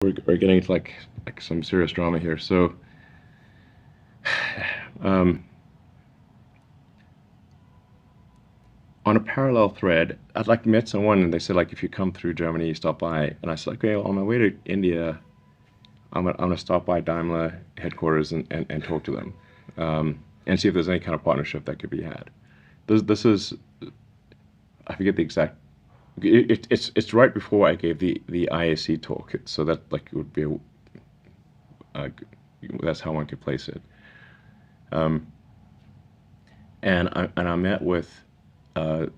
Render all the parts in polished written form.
we're getting into like some serious drama here. So, um, on a parallel thread, I'd like met someone and they said like if you come through Germany, stop by. And I said, okay, well, on my way to India, I'm gonna stop by Daimler headquarters and talk to them, and see if there's any kind of partnership that could be had. This is, I forget the exact. It's right before I gave the IAC talk, so that like it would be uh, that's how one could place it. Um, and I met with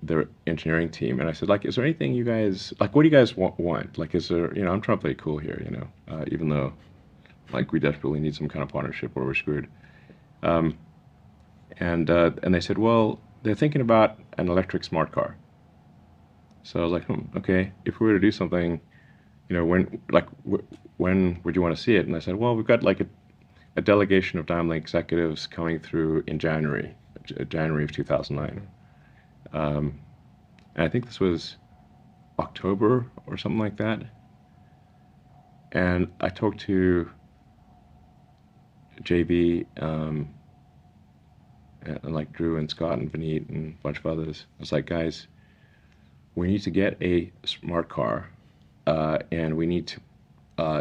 their engineering team, and I said, like, is there anything you guys like? What do you guys want? Like, is there, I'm trying to play cool here, even though like we desperately need some kind of partnership or we're screwed. Um, and they said, well, they're thinking about an electric smart car. So I was like, okay, if we were to do something, when would you want to see it? And I said, well, we've got like a delegation of Daimler executives coming through in January of 2009. And I think this was October or something like that. And I talked to JB, and like Drew and Scott and Vineet and a bunch of others. I was like, guys, we need to get a smart car, and we need to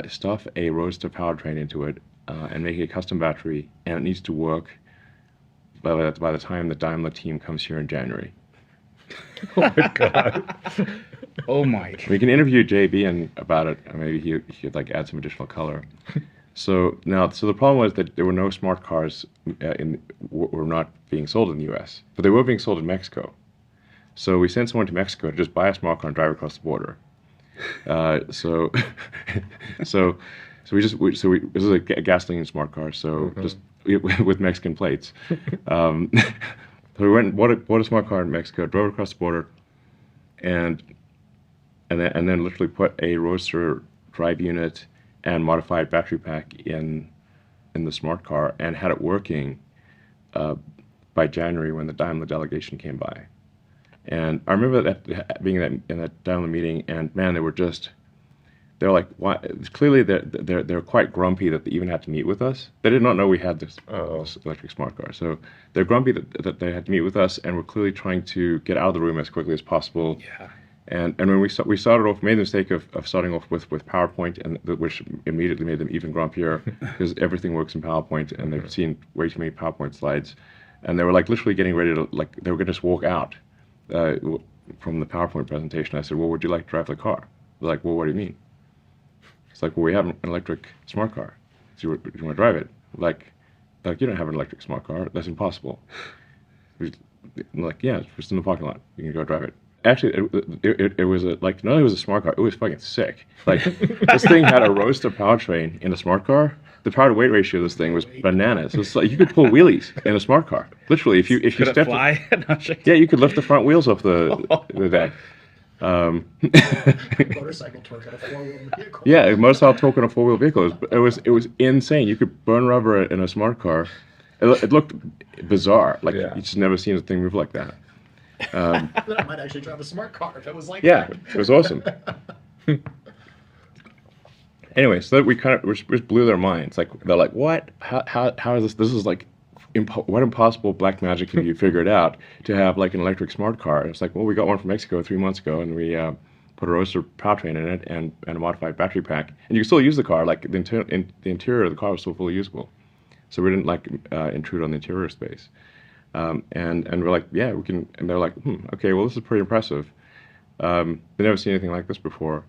stuff a roadster powertrain into it, and make a custom battery, and it needs to work by the time the Daimler team comes here in January. Oh my god. Oh my. We can interview JB about it, and maybe he'd like add some additional color. So the problem was that there were no smart cars were not being sold in the U.S., but they were being sold in Mexico. So we sent someone to Mexico to just buy a smart car and drive across the border. So this is a gasoline smart car, so just with Mexican plates. So we went and bought a smart car in Mexico, drove across the border, and then literally put a roadster drive unit and modified battery pack in the smart car and had it working by January when the Daimler delegation came by. And I remember that being in that Daimler meeting, and man, they're like, why? Clearly they're quite grumpy that they even had to meet with us. They did not know we had this electric smart car, so they're grumpy that they had to meet with us, and we're clearly trying to get out of the room as quickly as possible. Yeah. And when we started off, made the mistake of starting off with PowerPoint, which immediately made them even grumpier because everything works in PowerPoint, and they've seen way too many PowerPoint slides, and they were like literally getting ready to they were going to just walk out from the PowerPoint presentation. I said, well, would you like to drive the car? They're like, well, what do you mean? It's like, well, we have an electric smart car. Do you want to drive it? Like you don't have an electric smart car. That's impossible. I'm like, yeah, it's just in the parking lot. You can go drive it. Actually, it was not only was a smart car, it was fucking sick. Like, this thing had a roadster powertrain in a smart car. The power to weight ratio of this thing was bananas. It's like you could pull wheelies in a smart car. Literally, if you Could it fly? yeah, you could lift the front wheels off the deck. Motorcycle torque on a four-wheel vehicle. Yeah, motorcycle torque on a four-wheel vehicle. It was insane. You could burn rubber in a smart car. It looked bizarre. Like, you just never seen a thing move like that. Then I might actually drive a smart car if it was like Yeah, that. it was awesome. Anyway, so we just blew their minds. Like, they're like, what? How is this? This is like, what impossible black magic have you figured out to have like an electric smart car? And it's like, well, we got one from Mexico 3 months ago, and we put a roadster powertrain in it and a modified battery pack, and you can still use the car. Like, the interior of the car was still fully usable, so we didn't like intrude on the interior space. And we're like, yeah, we can. And they're like, okay, well, this is pretty impressive. They never seen anything like this before.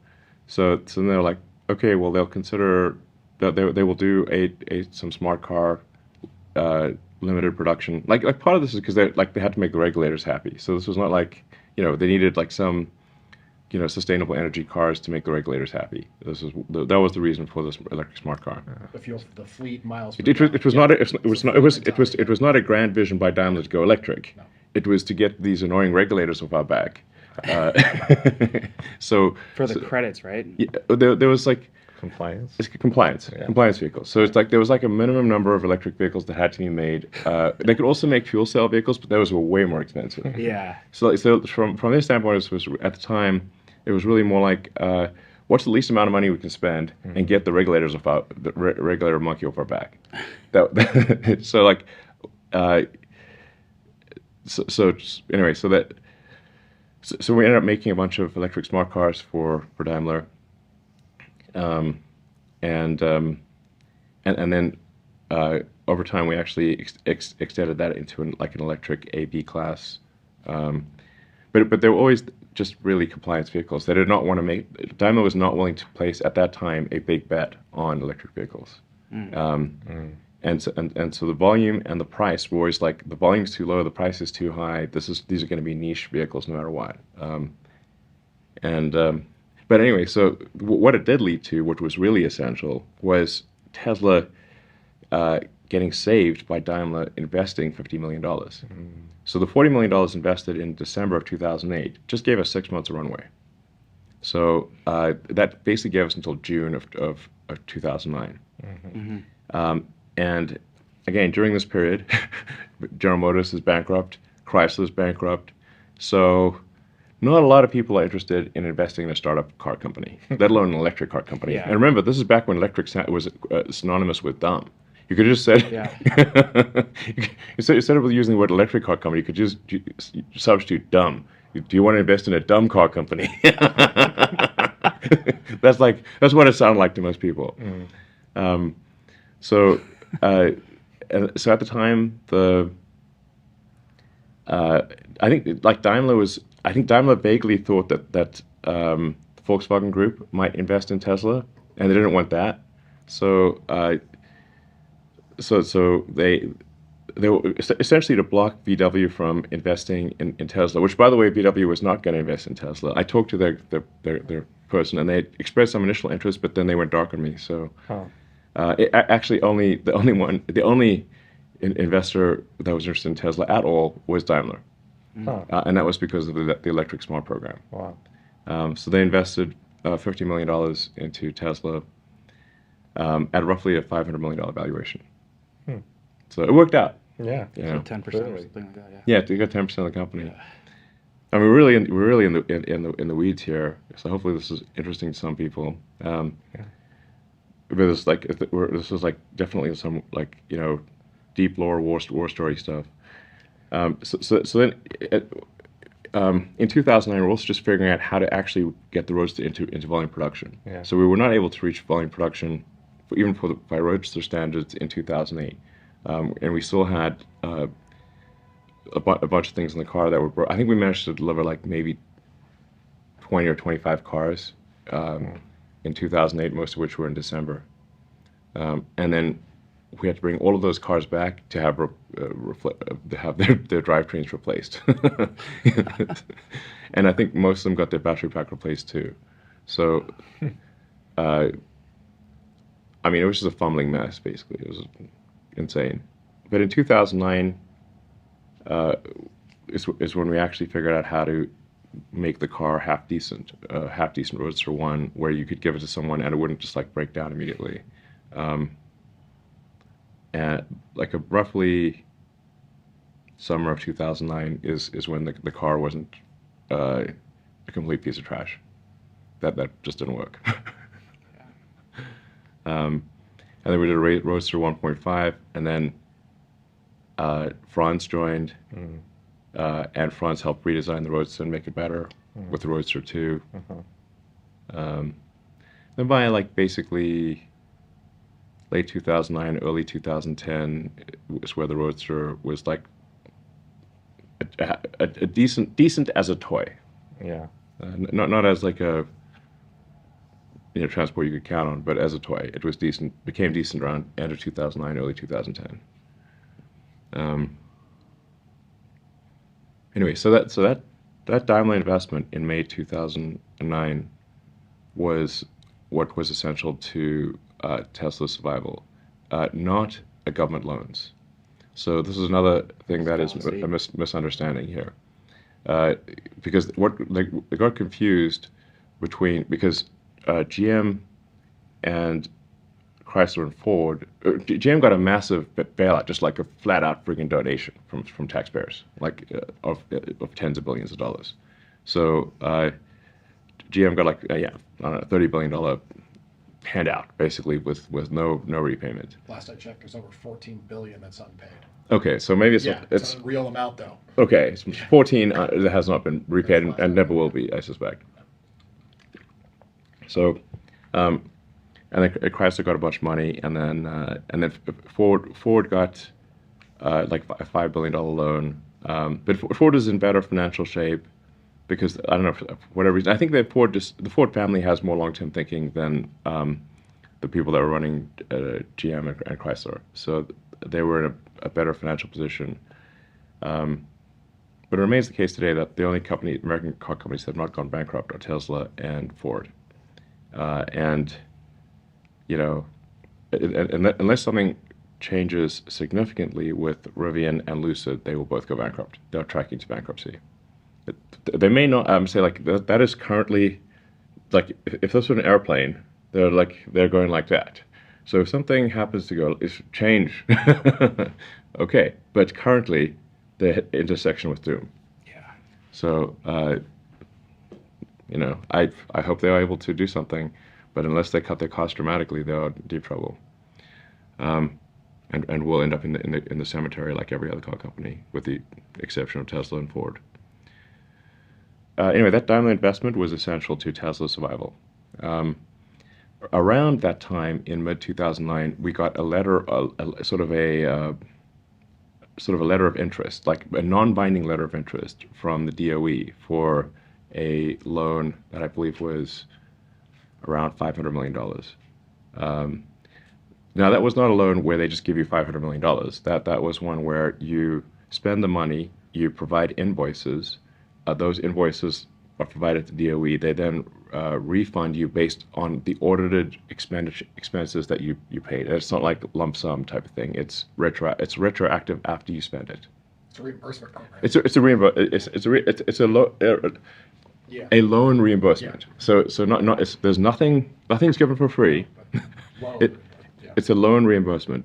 So then they're like, okay, well, they'll consider that they will do some smart car limited production. Like part of this is because they had to make the regulators happy. So this was not like, they needed like some, sustainable energy cars to make the regulators happy. That was the reason for this electric smart car. The fuel, the fleet miles. It was not a grand vision by Daimler to go electric. No. It was to get these annoying regulators off our back. So For the credits, right? yeah, there was like Compliance. it's compliance vehicles. So it's like there was like a minimum number of electric vehicles that had to be made. They could also make fuel cell vehicles, but those were way more expensive. Yeah. So from this standpoint, it was at the time, it was really more like, well, what's the least amount of money we can spend and get the regulators off the regulator monkey off our back. So like, so anyway, so we ended up making a bunch of electric smart cars for Daimler, and then over time we actually extended that into an electric A/B class, but they were always just really compliance vehicles. They did not want to make. Daimler was not willing to place at that time a big bet on electric vehicles. And so the volume and the price were always like, the volume's too low, the price is too high. These are going to be niche vehicles no matter what. But anyway, so what it did lead to, which was really essential, was Tesla getting saved by Daimler investing $50 million. So the $40 million invested in December of 2008 just gave us 6 months of runway. So that basically gave us until June of 2009. And again, during this period, General Motors is bankrupt, Chrysler is bankrupt. So not a lot of people are interested in investing in a startup car company, let alone an electric car company. Yeah. And remember, this is back when electric was synonymous with dumb. You could just say, instead of using the word electric car company, you could just substitute dumb. Do you want to invest in a dumb car company? That's what it sounded like to most people. So at the time, I think Daimler vaguely thought that the Volkswagen Group might invest in Tesla, and they didn't want that. So they were essentially to block VW from investing in Tesla, which, by the way, VW was not going to invest in Tesla. I talked to their person, and they expressed some initial interest, but then they went dark on me. So. Actually, the only investor that was interested in Tesla at all was Daimler, and that was because of the electric smart program. Wow! So they invested $50 million into Tesla at roughly a $500 million valuation. So it worked out. Yeah, 10% or something like that. Yeah, they got 10% of the company. Yeah. I mean, we're really in the weeds here. So hopefully this is interesting to some people. But this is definitely some deep lore war story stuff. So then in 2009 we're also just figuring out how to actually get the Roadster into volume production. Yeah. So we were not able to reach volume production by Roadster standards in 2008, and we still had a bunch of things in the car that were I think we managed to deliver maybe 20 or 25 cars. In 2008, most of which were in December. And then we had to bring all of those cars back to have their drivetrains replaced. And I think most of them got their battery pack replaced too. So, I mean, it was just a fumbling mess, basically. It was insane. But in 2009 is when we actually figured out how to make the car half decent Roadster 1, where you could give it to someone and it wouldn't just break down immediately. And roughly summer of 2009 is when the car wasn't a complete piece of trash. That just didn't work. And then we did a Roadster 1.5, and then Franz joined. And Franz helped redesign the Roadster and make it better with the Roadster 2. Then by basically late 2009, early 2010 is where the Roadster was a decent as a toy. Yeah. Not as a transport you could count on, but as a toy, it was decent. Became decent around end of 2009, early 2010. Anyway, so that Daimler investment in May 2009 was what was essential to Tesla's survival, not a government loans. So this is another thing that is a misunderstanding here, because they got confused because GM and Chrysler and Ford, GM got a massive bailout, just a flat-out friggin' donation from taxpayers, of tens of billions of dollars. So GM got like yeah, I don't know, $30 billion handout basically with no repayment. Last I checked, there's over 14 billion that's unpaid. Okay, so maybe it's It's a real amount though. okay. It's 14 that has not been repaid and never will be, I suspect. So, and then Chrysler got a bunch of money, and then Ford got like a $5 billion loan. But Ford is in better financial shape because I don't know for whatever reason. I think the Ford family has more long-term thinking than the people that were running GM and Chrysler. So they were in a better financial position. But it remains the case today that the only American car companies that have not gone bankrupt are Tesla and Ford. And you know, unless something changes significantly with Rivian and Lucid, they will both go bankrupt. They're tracking to bankruptcy. They may not say like that is currently like if this was an airplane, they're going like that. So if something happens to go change, okay. But currently, the intersection with doom. Yeah. So you know, I hope they are able to do something, but unless they cut their costs dramatically, they're in deep trouble. And we'll end up in the cemetery like every other car company, with the exception of Tesla and Ford. Anyway, that Daimler investment was essential to Tesla's survival. Around that time, in mid-2009, we got a letter, sort of a letter of interest, like a non-binding letter of interest from the DOE for a loan that I believe was around $500 million. Now, that was not a loan where they just give you $500 million. That was one where you spend the money, you provide invoices. Those invoices are provided to DOE. They then refund you based on the audited expenses that you paid. It's not like lump sum type of thing. It's retroactive after you spend it. It's a reimbursement program. It's a loan reimbursement. Yeah. So there's nothing's given for free. Loan. It's a loan reimbursement.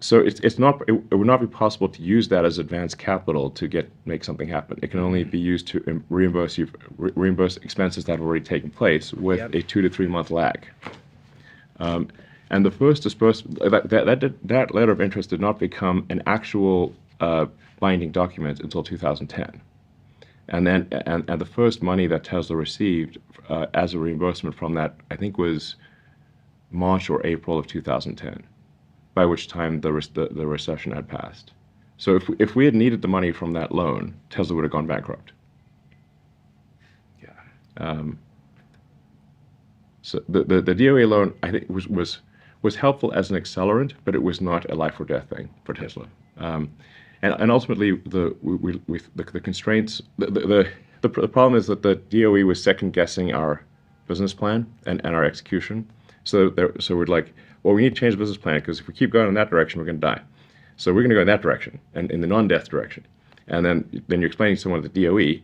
So it would not be possible to use that as advanced capital to make something happen. It can only be used to reimburse expenses that have already taken place with a 2 to 3 month lag. And the first disbursement, that letter of interest did not become an actual binding document until 2010. And then the first money that Tesla received as a reimbursement from that, I think, was March or April of 2010, by which time the recession had passed. So if we had needed the money from that loan, Tesla would have gone bankrupt. Yeah. So the DOE loan, I think, was helpful as an accelerant, but it was not a life or death thing for Tesla. And ultimately, the constraints, the problem is that the DOE was second guessing our business plan and our execution. So we're like, well, we need to change the business plan because if we keep going in that direction, we're going to die. So we're going to go in that direction and in the non-death direction. And then you're explaining to someone at the DOE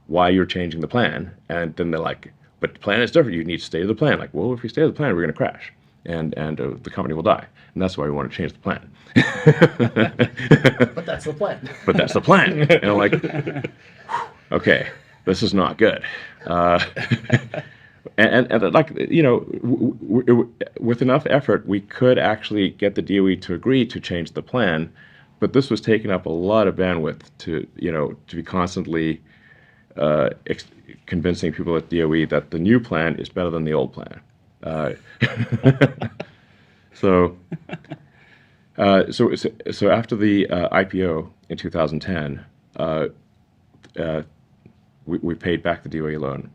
why you're changing the plan, and then they're like, but the plan is different. You need to stay to the plan. Like, well, if we stay to the plan, we're going to crash, and the company will die. And that's why we want to change the plan. But that's the plan. But that's the plan. And I'm like, okay, this is not good. And like, you know, with enough effort, we could actually get the DOE to agree to change the plan, but this was taking up a lot of bandwidth to be constantly convincing people at DOE that the new plan is better than the old plan. So after the IPO in 2010, we paid back the DOE loan.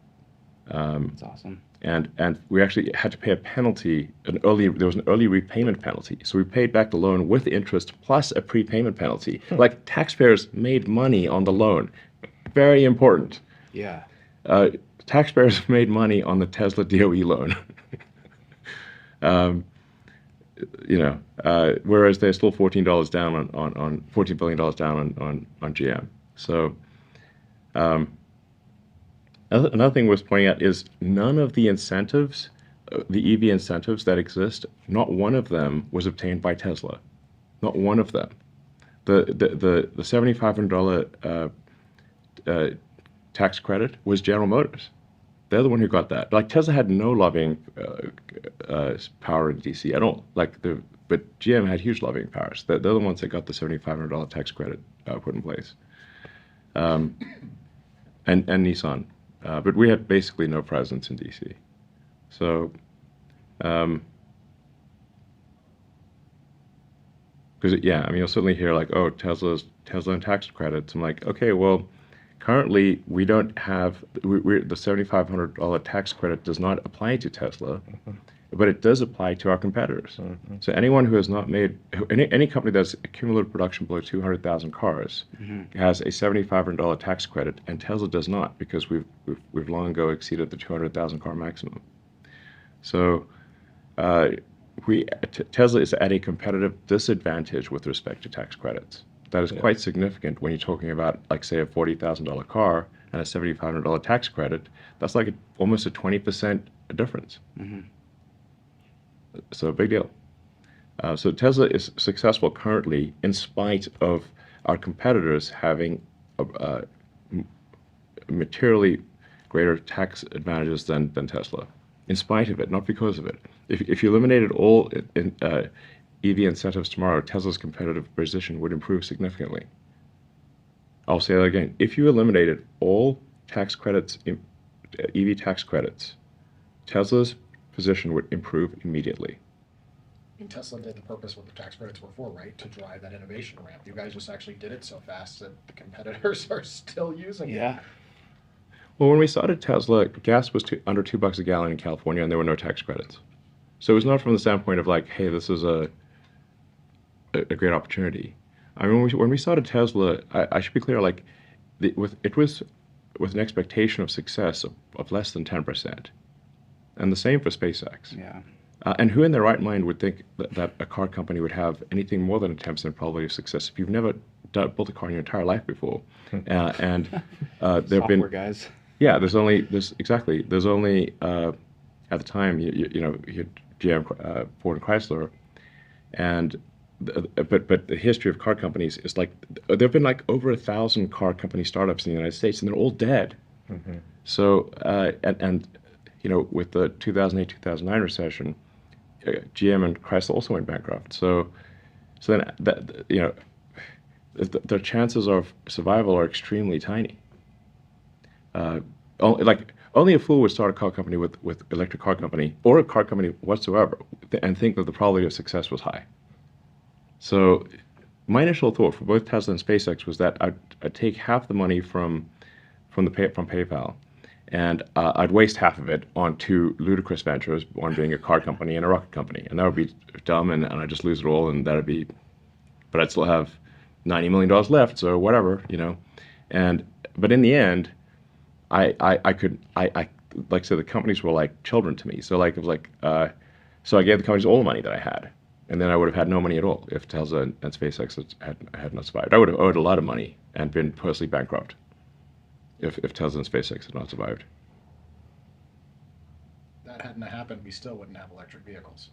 That's awesome. And we actually had to pay a penalty. There was an early repayment penalty. So we paid back the loan with interest plus a prepayment penalty. Like, taxpayers made money on the loan. Very important. Yeah. Taxpayers made money on the Tesla DOE loan. Whereas they're still $14 down on $14 billion down on GM. So. Another thing worth pointing out is none of the incentives, the EV incentives that exist, not one of them was obtained by Tesla. Not one of them. The $7,500 tax credit was General Motors. They're the one who got that. Like Tesla had no lobbying power in DC at all. But GM had huge lobbying powers. They're the ones that got the $7,500 tax credit put in place, um, and Nissan. But we had basically no presence in DC. So, because yeah, I mean, you'll certainly hear like, oh, Tesla and tax credits. I'm like, okay, well, currently we don't have the $7,500 tax credit does not apply to Tesla, but it does apply to our competitors. So anyone who has not made any company that's accumulated production below 200,000 cars has a $7,500 tax credit, and Tesla does not because we've long ago exceeded the 200,000 car maximum. So Tesla is at a competitive disadvantage with respect to tax credits. That is quite significant when you're talking about, like, say, a $40,000 car and a $7,500 tax credit. That's like almost a 20% difference. So big deal. So Tesla is successful currently in spite of our competitors having materially greater tax advantages than Tesla. In spite of it, not because of it. If you eliminated all EV incentives tomorrow, Tesla's competitive position would improve significantly. I'll say that again. If you eliminated all tax credits, EV tax credits, Tesla's position would improve immediately. And Tesla did the purpose what the tax credits were for, right? To drive that innovation ramp. You guys just actually did it so fast that the competitors are still using it. Yeah. Well, when we started Tesla, gas was under $2 a gallon in California, and there were no tax credits. So it was not from the standpoint of like, hey, this is a great opportunity. I mean, when we started Tesla, I should be clear, like, it was with an expectation of success of less than 10%, and the same for SpaceX. Yeah. And who in their right mind would think that a car company would have anything more than a 10% probability of success if you've never built a car in your entire life before? And there've been guys. Yeah, there's only at the time you had GM, Ford, and Chrysler, and but the history of car companies is like there've been like over 1,000 car company startups in the United States, and they're all dead. So and with the 2008-2009 recession, GM and Chrysler also went bankrupt. So then the chances of survival are extremely tiny. Only a fool would start a car company with electric car company or a car company whatsoever and think that the probability of success was high. So my initial thought for both Tesla and SpaceX was that I'd take half the money from PayPal, and I'd waste half of it on two ludicrous ventures, one being a car company and a rocket company, and that would be dumb, and I'd just lose it all, and that'd be, but I'd still have $90 million left, so whatever, but in the end, I could like I said, the companies were like children to me. So like it was like so I gave the companies all the money that I had, and then I would have had no money at all if Tesla and SpaceX had not survived. I would have owed a lot of money and been personally bankrupt if Tesla and SpaceX had not survived. That hadn't happened, we still wouldn't have electric vehicles.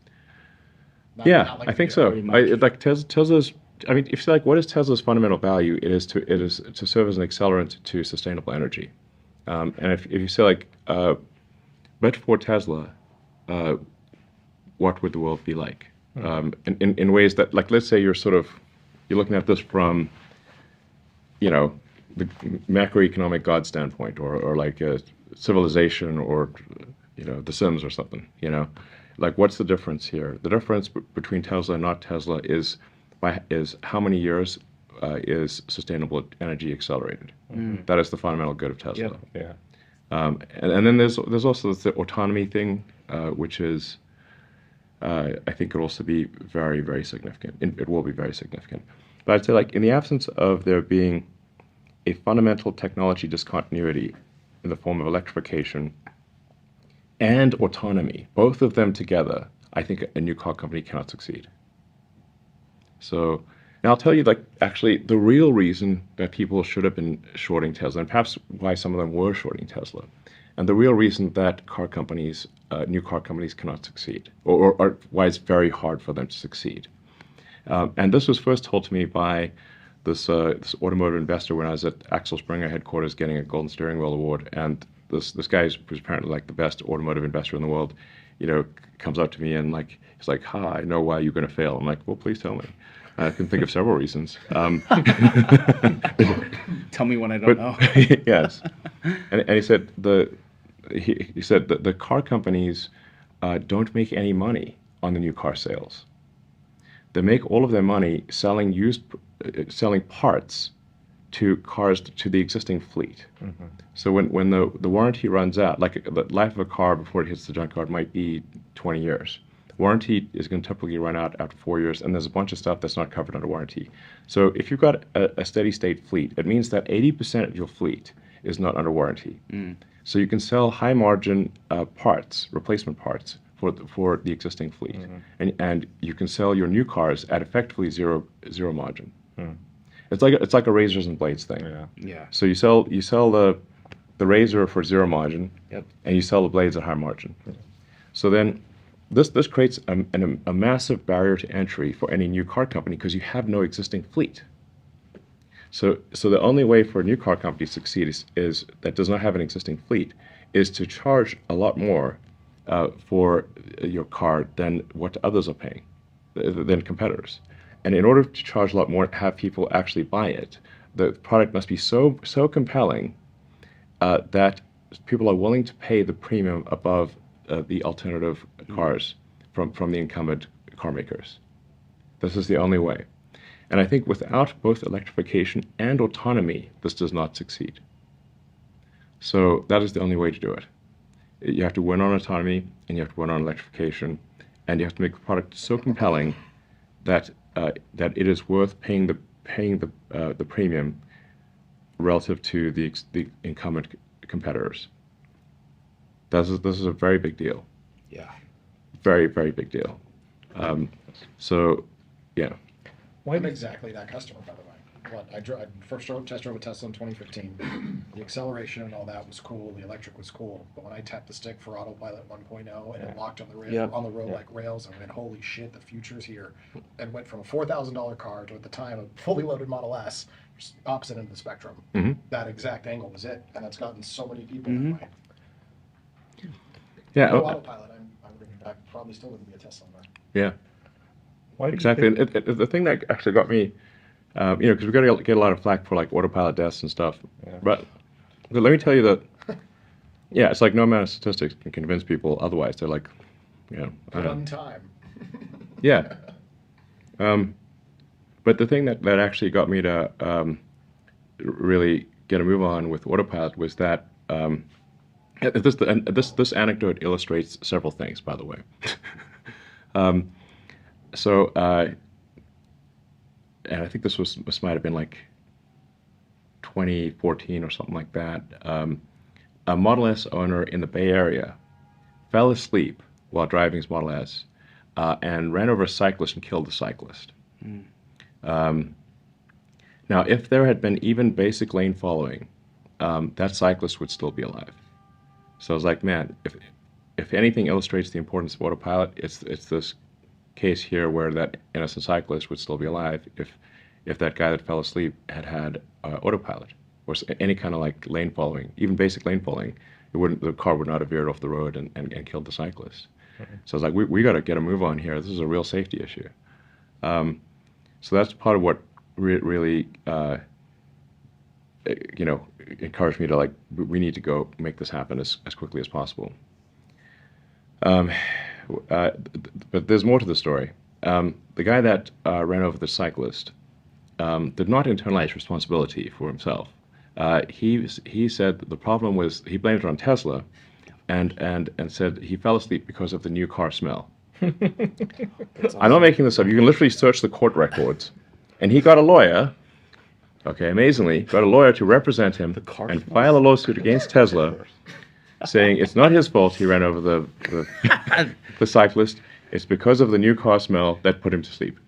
Yeah, I think so. much. Tesla's. I mean, if you say, like, what is Tesla's fundamental value? It is to serve as an accelerant to sustainable energy. And if you say, like, but for Tesla, what would the world be like? In ways that, like, let's say you're looking at this from, the macroeconomic God standpoint, or like a civilization, or, The Sims or something, Like, what's the difference here? The difference between Tesla and not Tesla is how many years is sustainable energy accelerated. That is the fundamental good of Tesla. Yeah. And then there's also the autonomy thing, which is, I think, could also be very, very significant. It will be very significant. But I'd say, like, in the absence of there being a fundamental technology discontinuity in the form of electrification and autonomy, both of them together, I think a new car company cannot succeed. So now I'll tell you, like, actually the real reason that people should have been shorting Tesla, and perhaps why some of them were shorting Tesla, and the real reason that new car companies cannot succeed, or why it's very hard for them to succeed. And this was first told to me by this automotive investor when I was at Axel Springer headquarters getting a Golden Steering Wheel award, and this guy who's apparently like the best automotive investor in the world, comes up to me and like he's like, "Ha, I know why you're going to fail." I'm like, "Well, please tell me." I can think of several reasons. Tell me when I don't know. Yes, and he said he said that the car companies don't make any money on the new car sales. They make all of their money selling parts to cars to the existing fleet. Mm-hmm. So when the warranty runs out, like the life of a car before it hits the junkyard might be 20 years. Warranty is going to typically run out after 4 years, and there's a bunch of stuff that's not covered under warranty. So if you've got a steady state fleet, it means that 80% of your fleet is not under warranty. Mm. So you can sell high margin parts, replacement parts for the existing fleet, and you can sell your new cars at effectively zero margin. Mm. It's like a razors and blades thing. Yeah. Yeah. So you sell the razor for zero margin, Yep. and you sell the blades at high margin. So then this creates a massive barrier to entry for any new car company because you have no existing fleet. So the only way for a new car company to succeed is that does not have an existing fleet is to charge a lot more for your car than what others are paying, than competitors. And in order to charge a lot more, have people actually buy it, the product must be so compelling that people are willing to pay the premium above the alternative cars from the incumbent car makers. This is the only way. And I think without both electrification and autonomy, this does not succeed. So that is the only way to do it. You have to win on autonomy, and you have to win on electrification, and you have to make the product so compelling that it is worth paying the premium relative to the incumbent competitors. This is a very big deal. Yeah. Very, very big deal. So, yeah. I'm exactly that customer, by the way. I first test drove a Tesla in 2015. The acceleration and all that was cool. The electric was cool. But when I tapped the stick for Autopilot 1.0 and it locked on the on the road like rails, I went, "Holy shit, the future's here!" And went from a $4,000 car to, at the time, a fully loaded Model S, just opposite end of the spectrum. Mm-hmm. That exact angle was it, and that's gotten so many people Mm-hmm. that way. Yeah. No Autopilot, I probably still wouldn't be a Tesla owner. Yeah. Why do you Exactly. think- And the thing that actually got me, because we're going to get a lot of flack for like autopilot deaths and stuff. Yeah. But let me tell you that, yeah, it's like no amount of statistics can convince people otherwise. They're like, Put on time. yeah. But the thing that actually got me to really get a move on with autopilot was that this anecdote illustrates several things, by the way. And I think this might have been like 2014 or something like that. A Model S owner in the Bay Area fell asleep while driving his Model S and ran over a cyclist and killed the cyclist. Now, if there had been even basic lane following, that cyclist would still be alive. So I was like, man, if anything illustrates the importance of autopilot, it's this case here where that innocent cyclist would still be alive if that guy that fell asleep had autopilot or any kind of like lane following, even basic lane following. The car would not have veered off the road and killed the cyclist. Mm-hmm. So I was like, we got to get a move on here. This is a real safety issue. So that's part of what really encouraged me to like, we need to go make this happen as quickly as possible. But there's more to the story. The guy that ran over the cyclist did not internalize responsibility for himself. He said the problem was he blamed it on Tesla, and said he fell asleep because of the new car smell. Awesome. I'm not making this up. You can literally search the court records, and he got a lawyer. Okay, amazingly, got a lawyer to represent him and file a lawsuit against Tesla, saying it's not his fault he ran over the cyclist. It's because of the new car smell that put him to sleep.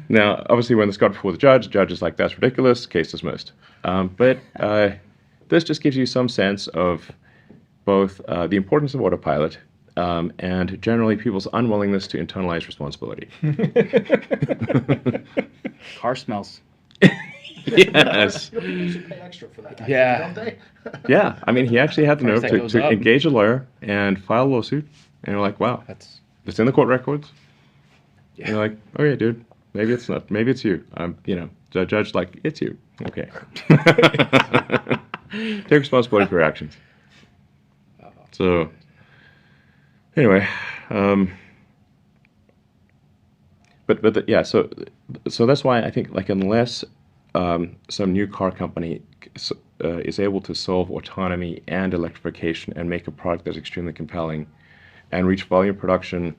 Now, obviously, when this got before the judge is like, that's ridiculous, case dismissed. But this just gives you some sense of both the importance of autopilot and generally people's unwillingness to internalize responsibility. Car smells. Yes. You know, people should pay extra for that, actually, Yeah. don't they? Yeah, I mean, he actually had the Price nerve tag to, goes to up. engage a lawyer and file a lawsuit. And you're like, wow, That's it's in the court records. yeah. And you're like, okay, dude, maybe it's not. Maybe it's you. The judge like, it's you. Okay. Take responsibility for your actions. So, anyway, yeah. So that's why I think like unless some new car company is able to solve autonomy and electrification and make a product that's extremely compelling and reach volume production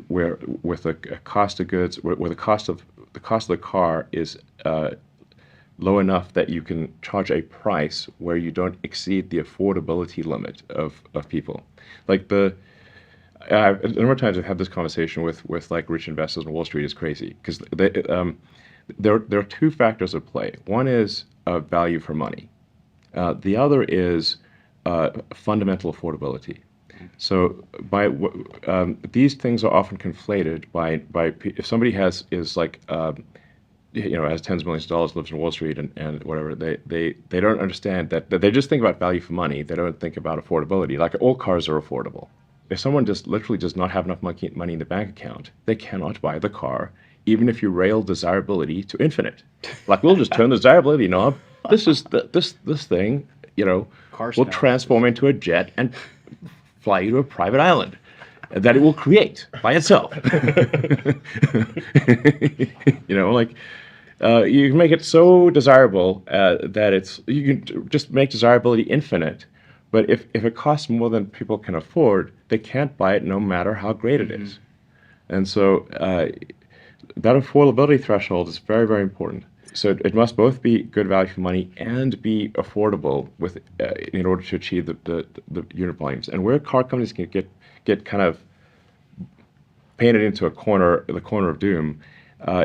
where with a cost of goods where the cost of the car is low enough that you can charge a price where you don't exceed the affordability limit of people. Like a number of times I've had this conversation with like rich investors on Wall Street. Is crazy because there are two factors at play. One is value for money. The other is fundamental affordability. So these things are often conflated by if somebody has tens of millions of dollars, lives in Wall Street and whatever, they don't understand that they just think about value for money. They don't think about affordability. Like all cars are affordable. If someone just literally does not have enough money in the bank account, they cannot buy the car, even if you rail desirability to infinite. Like we'll just turn the desirability knob. This thing, Car will smells. transform into a jet and fly you to a private island that it will create by itself. You can make it so desirable that you can just make desirability infinite. But if it costs more than people can afford, they can't buy it no matter how great it is. And so that affordability threshold is very, very important. So it must both be good value for money and be affordable in order to achieve the unit volumes. And where car companies can get kind of painted into the corner of doom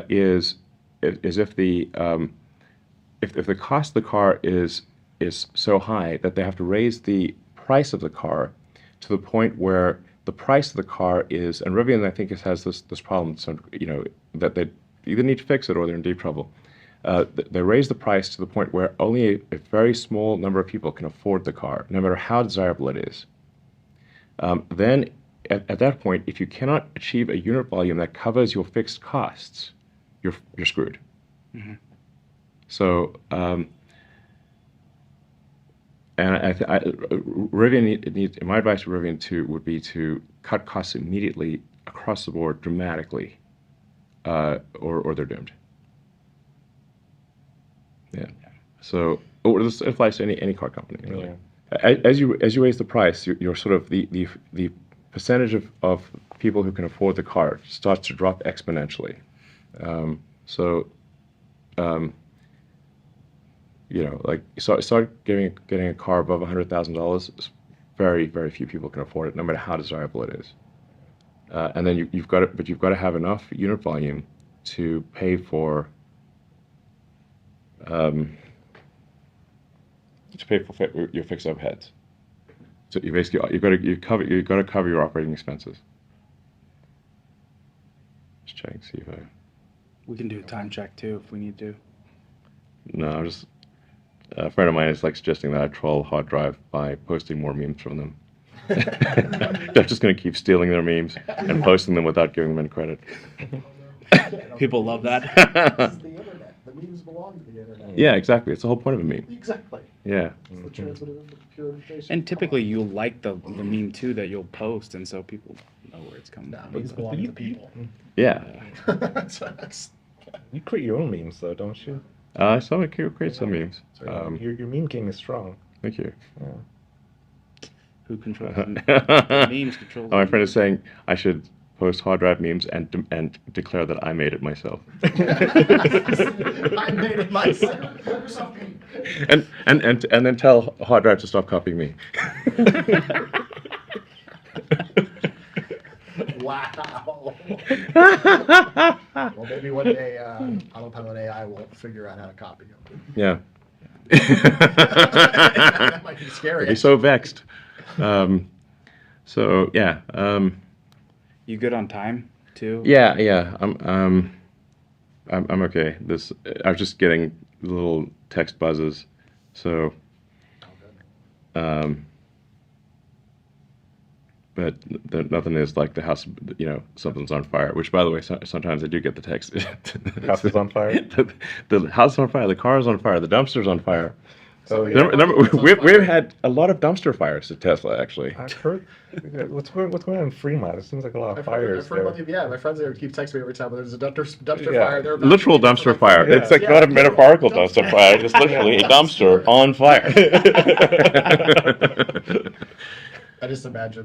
is if the cost of the car is so high that they have to raise the price of the car to the point where the price of the car is, and Rivian I think has this problem, so that they either need to fix it or they're in deep trouble. They raise the price to the point where only a very small number of people can afford the car, no matter how desirable it is. Then at that point, if you cannot achieve a unit volume that covers your fixed costs, you're screwed. Mm-hmm. So, Rivian needs. My advice to Rivian would be to cut costs immediately across the board dramatically, or they're doomed. Yeah. So, this applies to any car company. Really. Yeah. As you raise the price, you're sort of the percentage of people who can afford the car starts to drop exponentially. Start getting a car above $100,000. Very, very few people can afford it, no matter how desirable it is. And then you've got to have enough unit volume to pay for your fixed overheads. So you've got to cover your operating expenses. Just check, see if I. We can do a time check too if we need to. No, I'm just. A friend of mine is like suggesting that I troll hard drive by posting more memes from them. They're just going to keep stealing their memes and posting them without giving them any credit. People love that. This is the internet. The memes belong to the internet. Yeah, exactly. It's the whole point of a meme. Exactly. Yeah. It's the transmitter of the pure information. And typically you'll like the meme too that you'll post, and so people know where it's coming Nah, from. memes belong to people. Yeah. So that's- You create your own memes, though, don't you? I saw it create some memes. Your meme game is strong. Thank you. Yeah. Who controls the memes? Controls. My friend is saying I should post hard drive memes and declare that I made it myself. I made it myself. and then tell hard drive to stop copying me. Wow. Well, maybe one day autopilot AI will figure out how to copy you. Yeah. That might be scary. I'd be so vexed. So yeah. You good on time too? Yeah. I'm okay. I was just getting little text buzzes. So, Oh, good. but nothing is like the house, something's on fire. Which, by the way, sometimes I do get the text. House is on fire? The house is on fire. The car is on fire. The dumpster's on fire. Oh, So, yeah. Remember, it's on we've fire. had a lot of dumpster fires at Tesla, actually. I've heard. What's going on in Fremont? It seems like a lot of fires I've heard there. yeah, my friends there keep texting me every time. There's a dumpster Yeah. fire. They're about Literal to leave for dumpster like fire. 30 It's like minutes. not a Yeah, metaphorical literal dumpster fire. It's literally a dumpster on fire. I just imagine